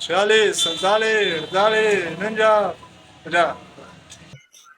46 47 48 49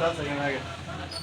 50.